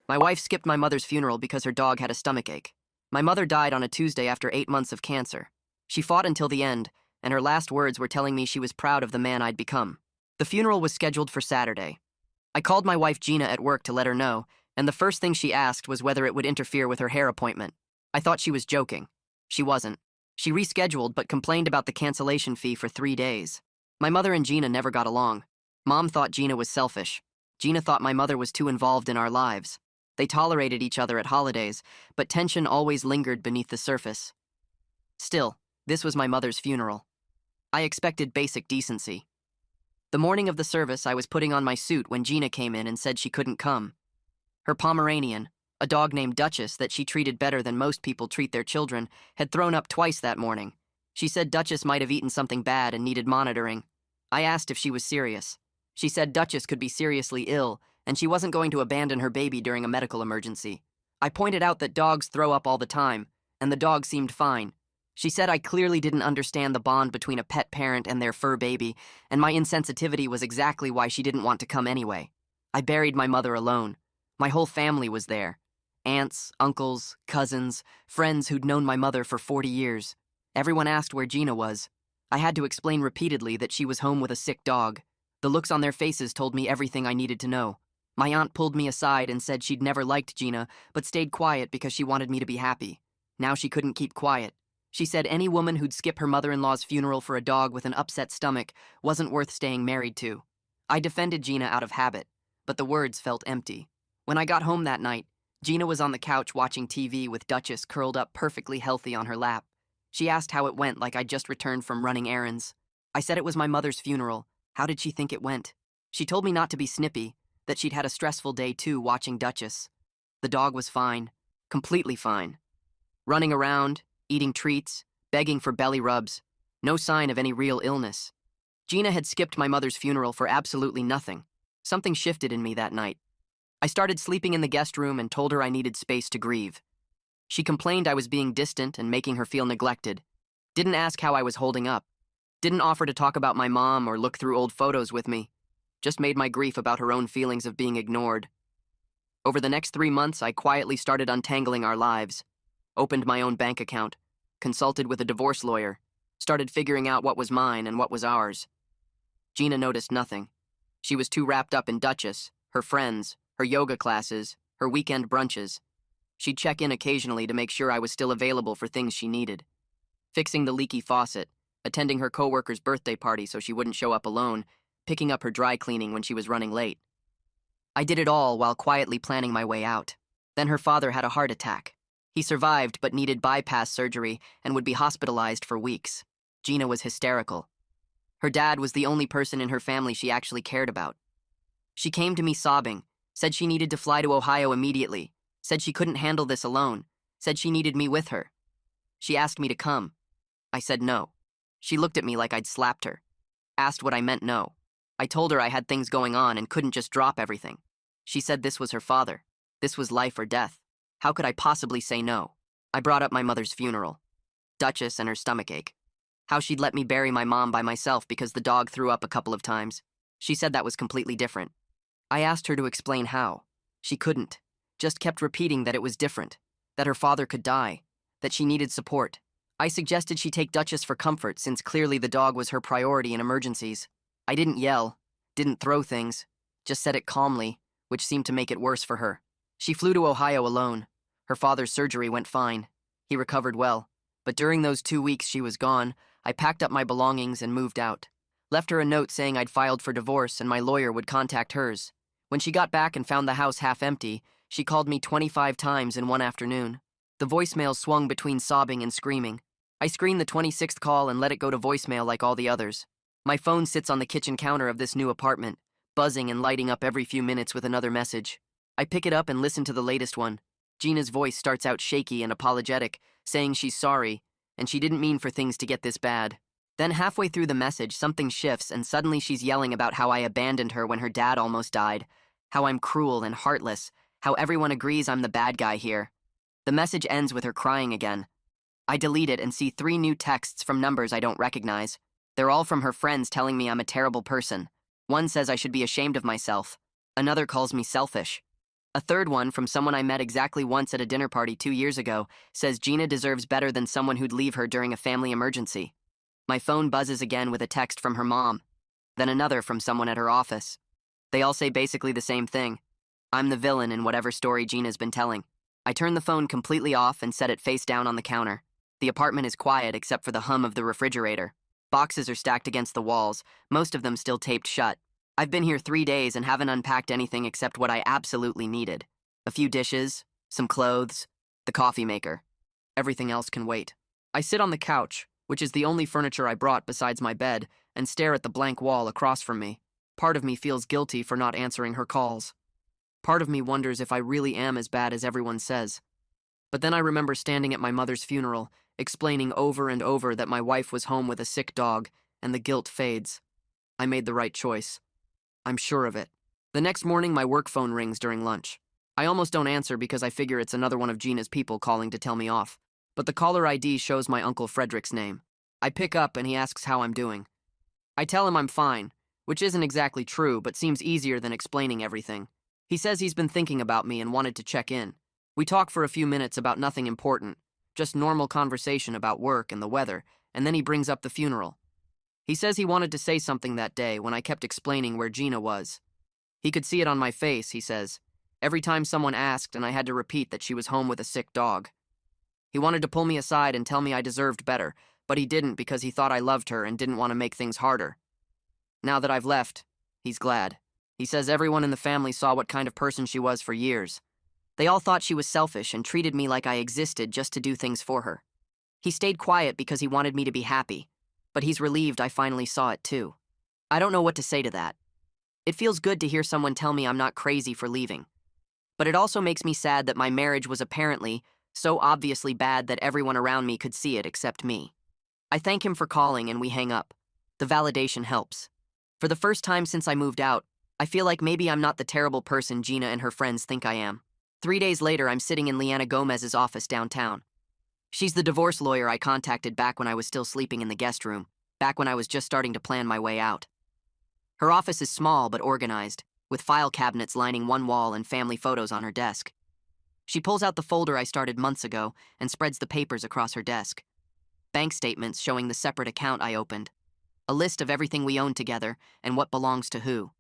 My wife skipped my mother's funeral because her dog had a stomachache. My mother died on a Tuesday after 8 months of cancer. She fought until the end, and her last words were telling me she was proud of the man I'd become. The funeral was scheduled for Saturday. I called my wife Gina at work to let her know, and the first thing she asked was whether it would interfere with her hair appointment. I thought she was joking. She wasn't. She rescheduled but complained about the cancellation fee for 3 days. My mother and Gina never got along. Mom thought Gina was selfish. Gina thought my mother was too involved in our lives. They tolerated each other at holidays, but tension always lingered beneath the surface. Still, this was my mother's funeral. I expected basic decency. The morning of the service, I was putting on my suit when Gina came in and said she couldn't come. Her Pomeranian, a dog named Duchess that she treated better than most people treat their children, had thrown up twice that morning. She said Duchess might have eaten something bad and needed monitoring. I asked if she was serious. She said Duchess could be seriously ill, and she wasn't going to abandon her baby during a medical emergency. I pointed out that dogs throw up all the time, and the dog seemed fine. She said I clearly didn't understand the bond between a pet parent and their fur baby, and my insensitivity was exactly why she didn't want to come anyway. I buried my mother alone. My whole family was there. Aunts, uncles, cousins, friends who'd known my mother for 40 years. Everyone asked where Gina was. I had to explain repeatedly that she was home with a sick dog. The looks on their faces told me everything I needed to know. My aunt pulled me aside and said she'd never liked Gina, but stayed quiet because she wanted me to be happy. Now she couldn't keep quiet. She said any woman who'd skip her mother-in-law's funeral for a dog with an upset stomach wasn't worth staying married to. I defended Gina out of habit, but the words felt empty. When I got home that night, Gina was on the couch watching TV with Duchess curled up perfectly healthy on her lap. She asked how it went like I'd just returned from running errands. I said it was my mother's funeral. How did she think it went? She told me not to be snippy, that she'd had a stressful day too watching Duchess. The dog was fine, completely fine. Running around, eating treats, begging for belly rubs. No sign of any real illness. Gina had skipped my mother's funeral for absolutely nothing. Something shifted in me that night. I started sleeping in the guest room and told her I needed space to grieve. She complained I was being distant and making her feel neglected. Didn't ask how I was holding up. Didn't offer to talk about my mom or look through old photos with me. Just made my grief about her own feelings of being ignored. Over the next 3 months, I quietly started untangling our lives. Opened my own bank account. Consulted with a divorce lawyer. Started figuring out what was mine and what was ours. Gina noticed nothing. She was too wrapped up in Duchess, her friends, her yoga classes, her weekend brunches. She'd check in occasionally to make sure I was still available for things she needed. Fixing the leaky faucet, attending her coworker's birthday party so she wouldn't show up alone, picking up her dry cleaning when she was running late. I did it all while quietly planning my way out. Then her father had a heart attack. He survived but needed bypass surgery and would be hospitalized for weeks. Gina was hysterical. Her dad was the only person in her family she actually cared about. She came to me sobbing, said she needed to fly to Ohio immediately, said she couldn't handle this alone, said she needed me with her. She asked me to come. I said no. She looked at me like I'd slapped her. Asked what I meant no. I told her I had things going on and couldn't just drop everything. She said this was her father. This was life or death. How could I possibly say no? I brought up my mother's funeral. Duchess and her stomachache. How she'd let me bury my mom by myself because the dog threw up a couple of times. She said that was completely different. I asked her to explain how. She couldn't. Just kept repeating that it was different. That her father could die. That she needed support. I suggested she take Duchess for comfort since clearly the dog was her priority in emergencies. I didn't yell, didn't throw things, just said it calmly, which seemed to make it worse for her. She flew to Ohio alone. Her father's surgery went fine. He recovered well. But during those 2 weeks she was gone, I packed up my belongings and moved out. Left her a note saying I'd filed for divorce and my lawyer would contact hers. When she got back and found the house half empty, she called me 25 times in one afternoon. The voicemail swung between sobbing and screaming. I screened the 26th call and let it go to voicemail like all the others. My phone sits on the kitchen counter of this new apartment, buzzing and lighting up every few minutes with another message. I pick it up and listen to the latest one. Gina's voice starts out shaky and apologetic, saying she's sorry, and she didn't mean for things to get this bad. Then halfway through the message, something shifts and suddenly she's yelling about how I abandoned her when her dad almost died, how I'm cruel and heartless, how everyone agrees I'm the bad guy here. The message ends with her crying again. I delete it and see 3 new texts from numbers I don't recognize. They're all from her friends telling me I'm a terrible person. One says I should be ashamed of myself. Another calls me selfish. A third one, from someone I met exactly once at a dinner party 2 years ago, says Gina deserves better than someone who'd leave her during a family emergency. My phone buzzes again with a text from her mom, then another from someone at her office. They all say basically the same thing. I'm the villain in whatever story Gina's been telling. I turn the phone completely off and set it face down on the counter. The apartment is quiet except for the hum of the refrigerator. Boxes are stacked against the walls, most of them still taped shut. I've been here 3 days and haven't unpacked anything except what I absolutely needed. A few dishes, some clothes, the coffee maker. Everything else can wait. I sit on the couch, which is the only furniture I brought besides my bed, and stare at the blank wall across from me. Part of me feels guilty for not answering her calls. Part of me wonders if I really am as bad as everyone says. But then I remember standing at my mother's funeral, explaining over and over that my wife was home with a sick dog, and the guilt fades. I made the right choice. I'm sure of it. The next morning, my work phone rings during lunch. I almost don't answer because I figure it's another one of Gina's people calling to tell me off. But the caller ID shows my Uncle Frederick's name. I pick up and he asks how I'm doing. I tell him I'm fine, which isn't exactly true but seems easier than explaining everything. He says he's been thinking about me and wanted to check in. We talk for a few minutes about nothing important, just normal conversation about work and the weather, and then he brings up the funeral. He says he wanted to say something that day when I kept explaining where Gina was. He could see it on my face, he says, every time someone asked and I had to repeat that she was home with a sick dog. He wanted to pull me aside and tell me I deserved better, but he didn't because he thought I loved her and didn't want to make things harder. Now that I've left, he's glad. He says everyone in the family saw what kind of person she was for years. They all thought she was selfish and treated me like I existed just to do things for her. He stayed quiet because he wanted me to be happy, but he's relieved I finally saw it too. I don't know what to say to that. It feels good to hear someone tell me I'm not crazy for leaving. But it also makes me sad that my marriage was apparently so obviously bad that everyone around me could see it except me. I thank him for calling and we hang up. The validation helps. For the first time since I moved out, I feel like maybe I'm not the terrible person Gina and her friends think I am. 3 days later, I'm sitting in Leanna Gomez's office downtown. She's the divorce lawyer I contacted back when I was still sleeping in the guest room, back when I was just starting to plan my way out. Her office is small but organized, with file cabinets lining one wall and family photos on her desk. She pulls out the folder I started months ago and spreads the papers across her desk. Bank statements showing the separate account I opened. A list of everything we own together and what belongs to who.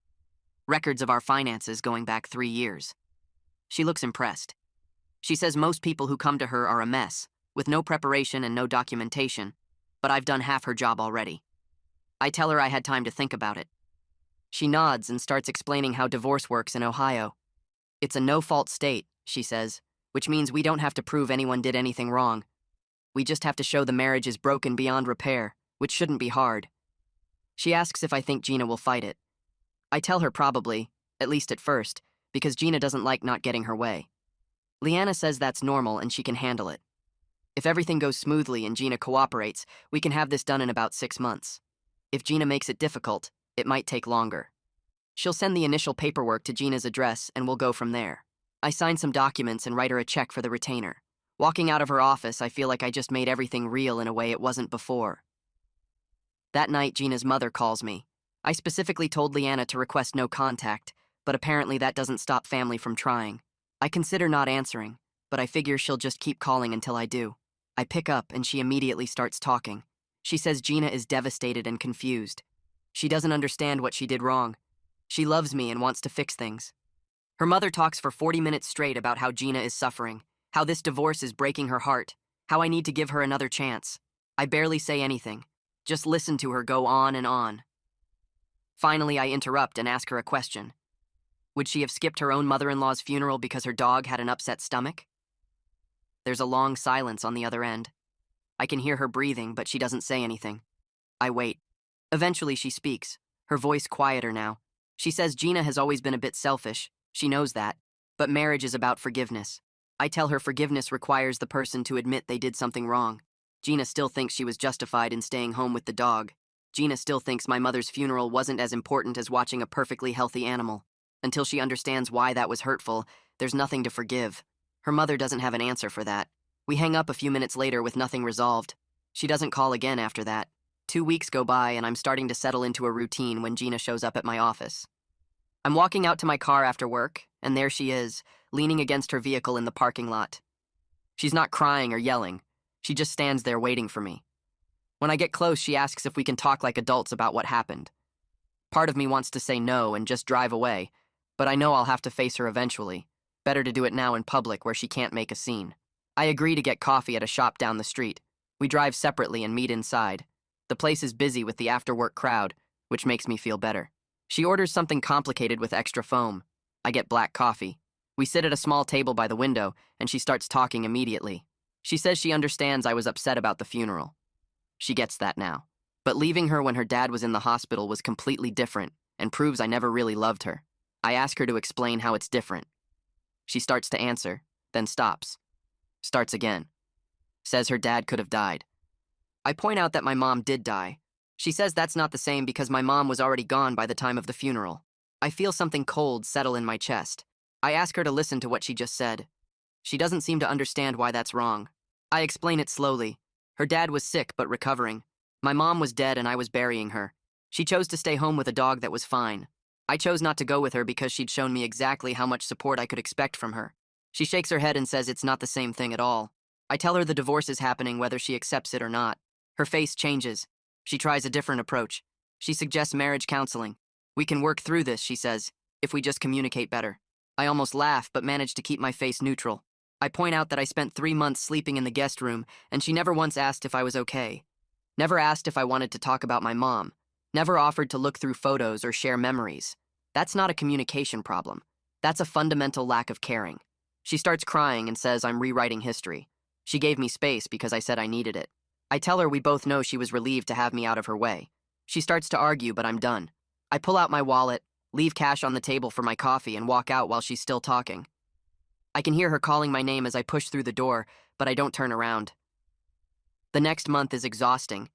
Records of our finances going back 3 years. She looks impressed. She says most people who come to her are a mess, with no preparation and no documentation, but I've done half her job already. I tell her I had time to think about it. She nods and starts explaining how divorce works in Ohio. It's a no-fault state, she says, which means we don't have to prove anyone did anything wrong. We just have to show the marriage is broken beyond repair, which shouldn't be hard. She asks if I think Gina will fight it. I tell her probably, at least at first, because Gina doesn't like not getting her way. Leanna says that's normal and she can handle it. If everything goes smoothly and Gina cooperates, we can have this done in about 6 months. If Gina makes it difficult, it might take longer. She'll send the initial paperwork to Gina's address and we'll go from there. I sign some documents and write her a check for the retainer. Walking out of her office, I feel like I just made everything real in a way it wasn't before. That night, Gina's mother calls me. I specifically told Leanna to request no contact, but apparently that doesn't stop family from trying. I consider not answering, but I figure she'll just keep calling until I do. I pick up and she immediately starts talking. She says Gina is devastated and confused. She doesn't understand what she did wrong. She loves me and wants to fix things. Her mother talks for 40 minutes straight about how Gina is suffering, how this divorce is breaking her heart, how I need to give her another chance. I barely say anything, just listen to her go on and on. Finally, I interrupt and ask her a question. Would she have skipped her own mother-in-law's funeral because her dog had an upset stomach? There's a long silence on the other end. I can hear her breathing, but she doesn't say anything. I wait. Eventually she speaks, her voice quieter now. She says Gina has always been a bit selfish, she knows that, but marriage is about forgiveness. I tell her forgiveness requires the person to admit they did something wrong. Gina still thinks she was justified in staying home with the dog. Gina still thinks my mother's funeral wasn't as important as watching a perfectly healthy animal. Until she understands why that was hurtful, there's nothing to forgive. Her mother doesn't have an answer for that. We hang up a few minutes later with nothing resolved. She doesn't call again after that. 2 weeks go by and I'm starting to settle into a routine when Gina shows up at my office. I'm walking out to my car after work, and there she is, leaning against her vehicle in the parking lot. She's not crying or yelling. She just stands there waiting for me. When I get close, she asks if we can talk like adults about what happened. Part of me wants to say no and just drive away, but I know I'll have to face her eventually. Better to do it now in public where she can't make a scene. I agree to get coffee at a shop down the street. We drive separately and meet inside. The place is busy with the after-work crowd, which makes me feel better. She orders something complicated with extra foam. I get black coffee. We sit at a small table by the window, and she starts talking immediately. She says she understands I was upset about the funeral. She gets that now. But leaving her when her dad was in the hospital was completely different and proves I never really loved her. I ask her to explain how it's different. She starts to answer, then stops. Starts again. Says her dad could have died. I point out that my mom did die. She says that's not the same because my mom was already gone by the time of the funeral. I feel something cold settle in my chest. I ask her to listen to what she just said. She doesn't seem to understand why that's wrong. I explain it slowly. Her dad was sick but recovering. My mom was dead and I was burying her. She chose to stay home with a dog that was fine. I chose not to go with her because she'd shown me exactly how much support I could expect from her. She shakes her head and says it's not the same thing at all. I tell her the divorce is happening whether she accepts it or not. Her face changes. She tries a different approach. She suggests marriage counseling. We can work through this, she says, if we just communicate better. I almost laugh but manage to keep my face neutral. I point out that I spent 3 months sleeping in the guest room and she never once asked if I was okay. Never asked if I wanted to talk about my mom. Never offered to look through photos or share memories. That's not a communication problem. That's a fundamental lack of caring. She starts crying and says I'm rewriting history. She gave me space because I said I needed it. I tell her we both know she was relieved to have me out of her way. She starts to argue, but I'm done. I pull out my wallet, leave cash on the table for my coffee, and walk out while she's still talking. I can hear her calling my name as I push through the door, but I don't turn around. The next month is exhausting.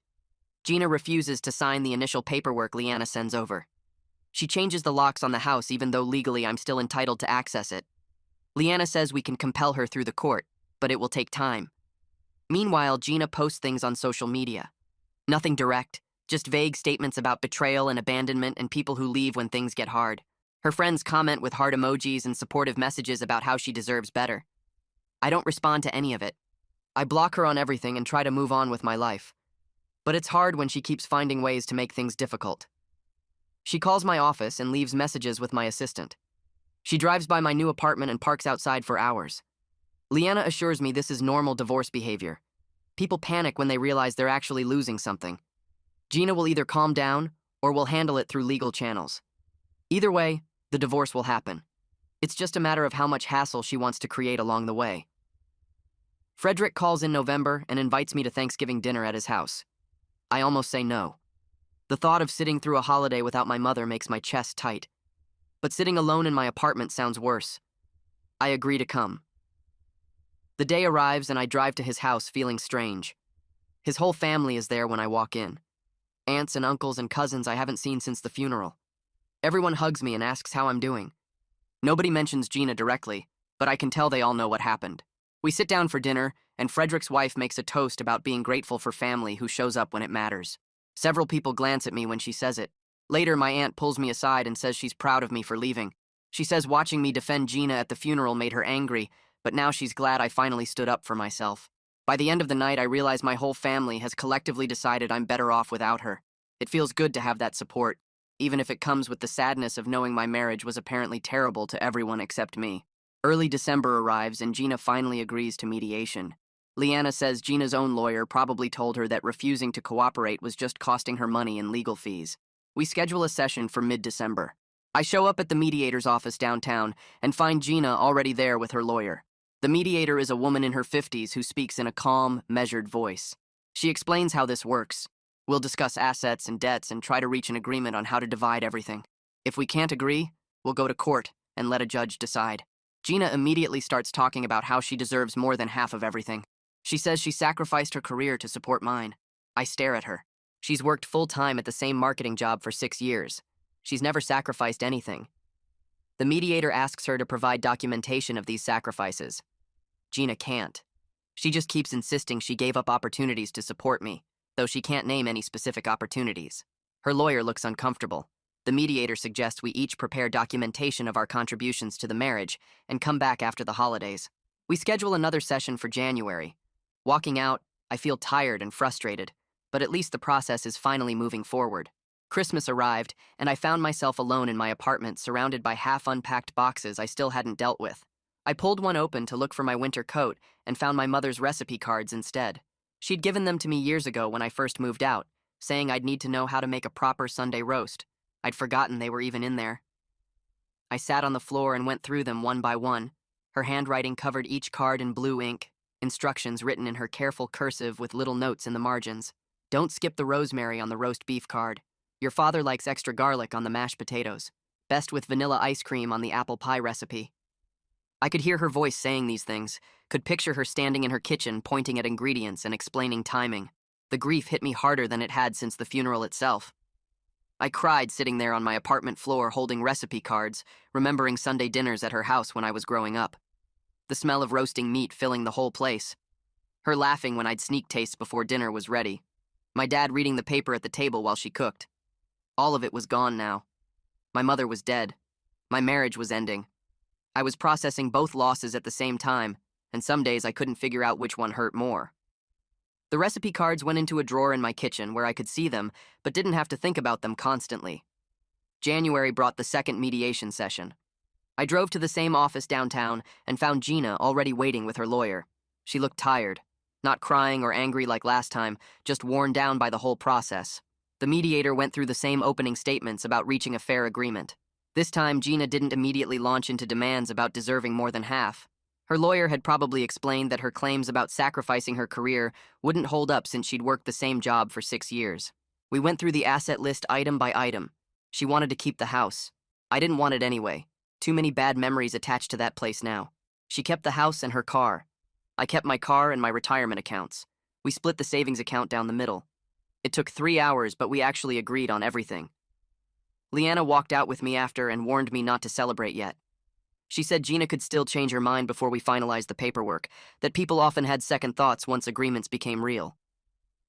Gina refuses to sign the initial paperwork Leanna sends over. She changes the locks on the house even though legally I'm still entitled to access it. Leanna says we can compel her through the court, but it will take time. Meanwhile, Gina posts things on social media. Nothing direct, just vague statements about betrayal and abandonment and people who leave when things get hard. Her friends comment with heart emojis and supportive messages about how she deserves better. I don't respond to any of it. I block her on everything and try to move on with my life. But it's hard when she keeps finding ways to make things difficult. She calls my office and leaves messages with my assistant. She drives by my new apartment and parks outside for hours. Leanna assures me this is normal divorce behavior. People panic when they realize they're actually losing something. Gina will either calm down or will handle it through legal channels. Either way, the divorce will happen. It's just a matter of how much hassle she wants to create along the way. Frederick calls in November and invites me to Thanksgiving dinner at his house. I almost say no. The thought of sitting through a holiday without my mother makes my chest tight. But sitting alone in my apartment sounds worse. I agree to come. The day arrives and I drive to his house feeling strange. His whole family is there when I walk in. Aunts and uncles and cousins I haven't seen since the funeral. Everyone hugs me and asks how I'm doing. Nobody mentions Gina directly, but I can tell they all know what happened. We sit down for dinner, and Frederick's wife makes a toast about being grateful for family who shows up when it matters. Several people glance at me when she says it. Later, my aunt pulls me aside and says she's proud of me for leaving. She says watching me defend Gina at the funeral made her angry, but now she's glad I finally stood up for myself. By the end of the night, I realize my whole family has collectively decided I'm better off without her. It feels good to have that support, even if it comes with the sadness of knowing my marriage was apparently terrible to everyone except me. Early December arrives and Gina finally agrees to mediation. Leanna says Gina's own lawyer probably told her that refusing to cooperate was just costing her money in legal fees. We schedule a session for mid-December. I show up at the mediator's office downtown and find Gina already there with her lawyer. The mediator is a woman in her 50s who speaks in a calm, measured voice. She explains how this works. We'll discuss assets and debts and try to reach an agreement on how to divide everything. If we can't agree, we'll go to court and let a judge decide. Gina immediately starts talking about how she deserves more than half of everything. She says she sacrificed her career to support mine. I stare at her. She's worked full-time at the same marketing job for 6 years. She's never sacrificed anything. The mediator asks her to provide documentation of these sacrifices. Gina can't. She just keeps insisting she gave up opportunities to support me, though she can't name any specific opportunities. Her lawyer looks uncomfortable. The mediator suggests we each prepare documentation of our contributions to the marriage and come back after the holidays. We schedule another session for January. Walking out, I feel tired and frustrated, but at least the process is finally moving forward. Christmas arrived, and I found myself alone in my apartment surrounded by half-unpacked boxes I still hadn't dealt with. I pulled one open to look for my winter coat and found my mother's recipe cards instead. She'd given them to me years ago when I first moved out, saying I'd need to know how to make a proper Sunday roast. I'd forgotten they were even in there. I sat on the floor and went through them one by one. Her handwriting covered each card in blue ink, instructions written in her careful cursive with little notes in the margins. Don't skip the rosemary on the roast beef card. Your father likes extra garlic on the mashed potatoes. Best with vanilla ice cream on the apple pie recipe. I could hear her voice saying these things, could picture her standing in her kitchen pointing at ingredients and explaining timing. The grief hit me harder than it had since the funeral itself. I cried sitting there on my apartment floor holding recipe cards, remembering Sunday dinners at her house when I was growing up. The smell of roasting meat filling the whole place. Her laughing when I'd sneak taste before dinner was ready. My dad reading the paper at the table while she cooked. All of it was gone now. My mother was dead. My marriage was ending. I was processing both losses at the same time, and some days I couldn't figure out which one hurt more. The recipe cards went into a drawer in my kitchen where I could see them, but didn't have to think about them constantly. January brought the second mediation session. I drove to the same office downtown and found Gina already waiting with her lawyer. She looked tired, not crying or angry like last time, just worn down by the whole process. The mediator went through the same opening statements about reaching a fair agreement. This time, Gina didn't immediately launch into demands about deserving more than half. Her lawyer had probably explained that her claims about sacrificing her career wouldn't hold up since she'd worked the same job for 6 years. We went through the asset list item by item. She wanted to keep the house. I didn't want it anyway. Too many bad memories attached to that place now. She kept the house and her car. I kept my car and my retirement accounts. We split the savings account down the middle. It took 3 hours, but we actually agreed on everything. Leanna walked out with me after and warned me not to celebrate yet. She said Gina could still change her mind before we finalized the paperwork, that people often had second thoughts once agreements became real.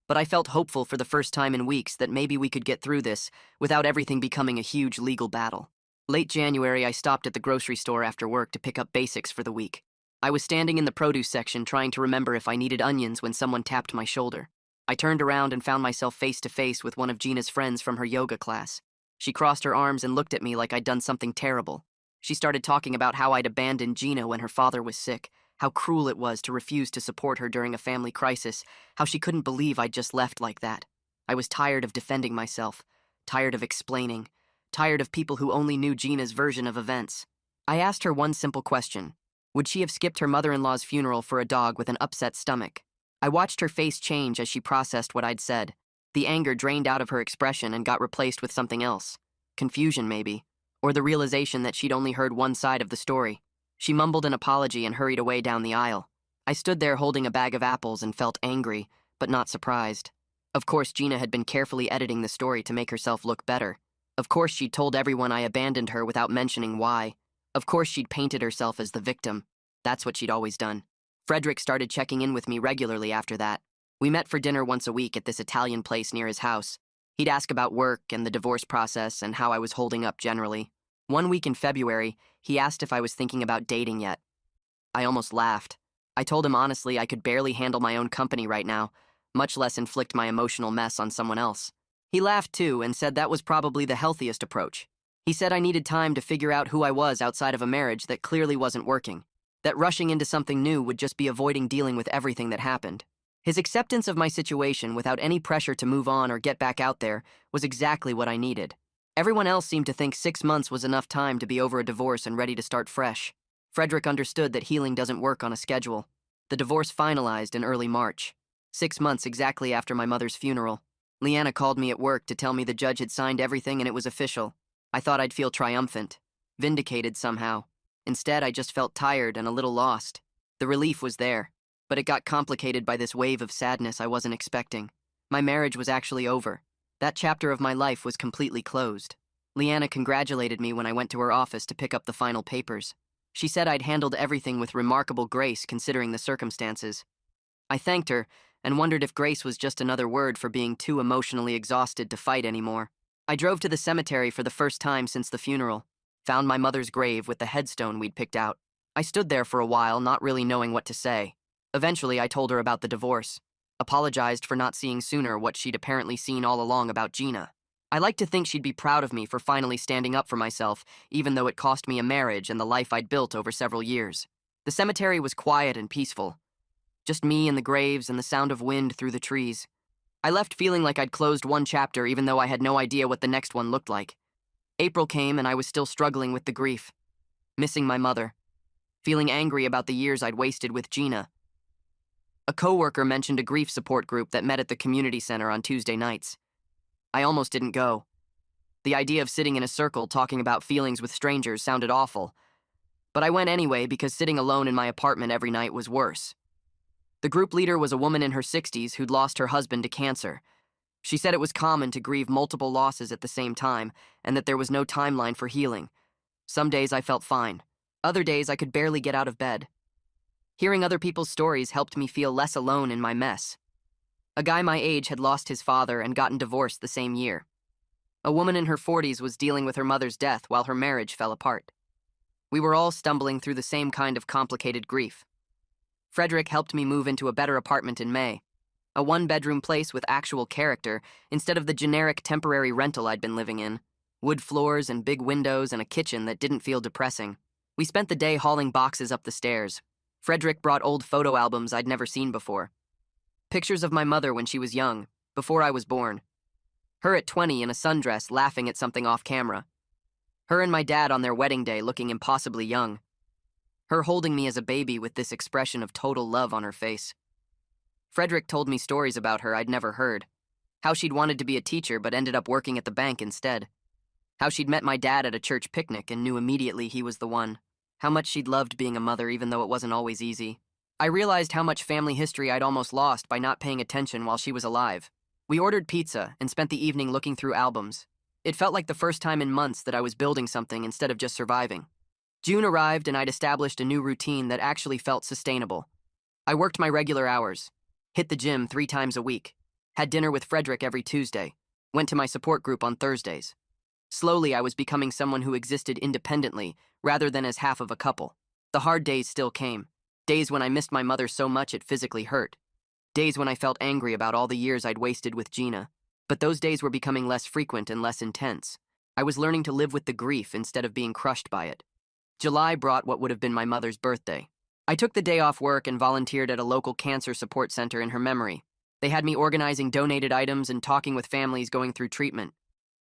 But I felt hopeful for the first time in weeks that maybe we could get through this without everything becoming a huge legal battle. Late January, I stopped at the grocery store after work to pick up basics for the week. I was standing in the produce section trying to remember if I needed onions when someone tapped my shoulder. I turned around and found myself face to face with one of Gina's friends from her yoga class. She crossed her arms and looked at me like I'd done something terrible. She started talking about how I'd abandoned Gina when her father was sick, how cruel it was to refuse to support her during a family crisis, how she couldn't believe I'd just left like that. I was tired of defending myself, tired of explaining, tired of people who only knew Gina's version of events. I asked her one simple question. Would she have skipped her mother-in-law's funeral for a dog with an upset stomach? I watched her face change as she processed what I'd said. The anger drained out of her expression and got replaced with something else. Confusion, maybe. Or the realization that she'd only heard one side of the story. She mumbled an apology and hurried away down the aisle. I stood there holding a bag of apples and felt angry, but not surprised. Of course, Gina had been carefully editing the story to make herself look better. Of course, she'd told everyone I abandoned her without mentioning why. Of course, she'd painted herself as the victim. That's what she'd always done. Frederick started checking in with me regularly after that. We met for dinner once a week at this Italian place near his house. He'd ask about work and the divorce process and how I was holding up generally. One week in February, he asked if I was thinking about dating yet. I almost laughed. I told him honestly I could barely handle my own company right now, much less inflict my emotional mess on someone else. He laughed too and said that was probably the healthiest approach. He said I needed time to figure out who I was outside of a marriage that clearly wasn't working. That rushing into something new would just be avoiding dealing with everything that happened. His acceptance of my situation without any pressure to move on or get back out there was exactly what I needed. Everyone else seemed to think 6 months was enough time to be over a divorce and ready to start fresh. Frederick understood that healing doesn't work on a schedule. The divorce finalized in early March, 6 months exactly after my mother's funeral. Leanna called me at work to tell me the judge had signed everything and it was official. I thought I'd feel triumphant, vindicated somehow. Instead, I just felt tired and a little lost. The relief was there, but it got complicated by this wave of sadness I wasn't expecting. My marriage was actually over. That chapter of my life was completely closed. Leanna congratulated me when I went to her office to pick up the final papers. She said I'd handled everything with remarkable grace considering the circumstances. I thanked her and wondered if grace was just another word for being too emotionally exhausted to fight anymore. I drove to the cemetery for the first time since the funeral, found my mother's grave with the headstone we'd picked out. I stood there for a while, not really knowing what to say. Eventually, I told her about the divorce, apologized for not seeing sooner what she'd apparently seen all along about Gina. I like to think she'd be proud of me for finally standing up for myself, even though it cost me a marriage and the life I'd built over several years. The cemetery was quiet and peaceful. Just me and the graves and the sound of wind through the trees. I left feeling like I'd closed one chapter even though I had no idea what the next one looked like. April came and I was still struggling with the grief. Missing my mother. Feeling angry about the years I'd wasted with Gina. A coworker mentioned a grief support group that met at the community center on Tuesday nights. I almost didn't go. The idea of sitting in a circle talking about feelings with strangers sounded awful. But I went anyway because sitting alone in my apartment every night was worse. The group leader was a woman in her 60s who'd lost her husband to cancer. She said it was common to grieve multiple losses at the same time and that there was no timeline for healing. Some days I felt fine. Other days I could barely get out of bed. Hearing other people's stories helped me feel less alone in my mess. A guy my age had lost his father and gotten divorced the same year. A woman in her 40s was dealing with her mother's death while her marriage fell apart. We were all stumbling through the same kind of complicated grief. Frederick helped me move into a better apartment in May. A one-bedroom place with actual character instead of the generic temporary rental I'd been living in. Wood floors and big windows and a kitchen that didn't feel depressing. We spent the day hauling boxes up the stairs. Frederick brought old photo albums I'd never seen before. Pictures of my mother when she was young, before I was born. Her at 20 in a sundress laughing at something off camera. Her and my dad on their wedding day looking impossibly young. Her holding me as a baby with this expression of total love on her face. Frederick told me stories about her I'd never heard. How she'd wanted to be a teacher but ended up working at the bank instead. How she'd met my dad at a church picnic and knew immediately he was the one. How much she'd loved being a mother even though it wasn't always easy. I realized how much family history I'd almost lost by not paying attention while she was alive. We ordered pizza and spent the evening looking through albums. It felt like the first time in months that I was building something instead of just surviving. June arrived and I'd established a new routine that actually felt sustainable. I worked my regular hours, hit the gym 3 times a week, had dinner with Frederick every Tuesday, went to my support group on Thursdays. Slowly, I was becoming someone who existed independently rather than as half of a couple. The hard days still came. Days when I missed my mother so much it physically hurt. Days when I felt angry about all the years I'd wasted with Gina. But those days were becoming less frequent and less intense. I was learning to live with the grief instead of being crushed by it. July brought what would have been my mother's birthday. I took the day off work and volunteered at a local cancer support center in her memory. They had me organizing donated items and talking with families going through treatment.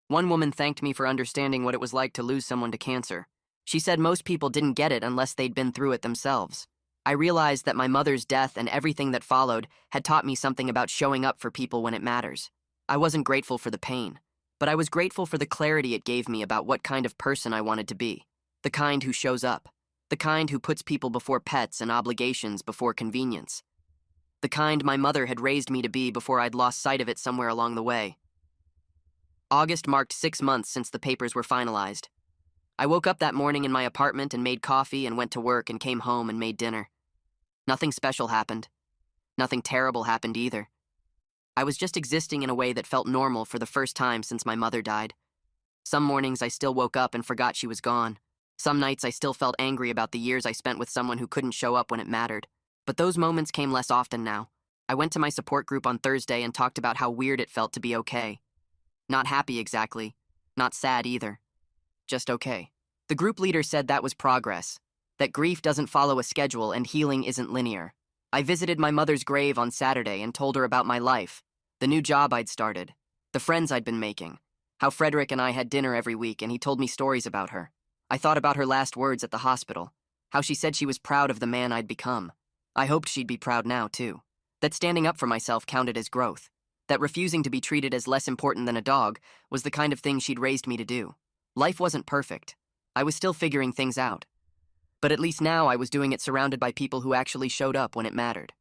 One woman thanked me for understanding what it was like to lose someone to cancer. She said most people didn't get it unless they'd been through it themselves. I realized that my mother's death and everything that followed had taught me something about showing up for people when it matters. I wasn't grateful for the pain, but I was grateful for the clarity it gave me about what kind of person I wanted to be. The kind who shows up. The kind who puts people before pets and obligations before convenience. The kind my mother had raised me to be before I'd lost sight of it somewhere along the way. August marked 6 months since the papers were finalized. I woke up that morning in my apartment and made coffee and went to work and came home and made dinner. Nothing special happened. Nothing terrible happened either. I was just existing in a way that felt normal for the first time since my mother died. Some mornings I still woke up and forgot she was gone. Some nights I still felt angry about the years I spent with someone who couldn't show up when it mattered. But those moments came less often now. I went to my support group on Thursday and talked about how weird it felt to be okay. Not happy exactly. Not sad either. Just okay. The group leader said that was progress. That grief doesn't follow a schedule and healing isn't linear. I visited my mother's grave on Saturday and told her about my life, the new job I'd started, the friends I'd been making, how Frederick and I had dinner every week and he told me stories about her. I thought about her last words at the hospital, how she said she was proud of the man I'd become. I hoped she'd be proud now, too. That standing up for myself counted as growth. That refusing to be treated as less important than a dog was the kind of thing she'd raised me to do. Life wasn't perfect. I was still figuring things out. But at least now I was doing it surrounded by people who actually showed up when it mattered.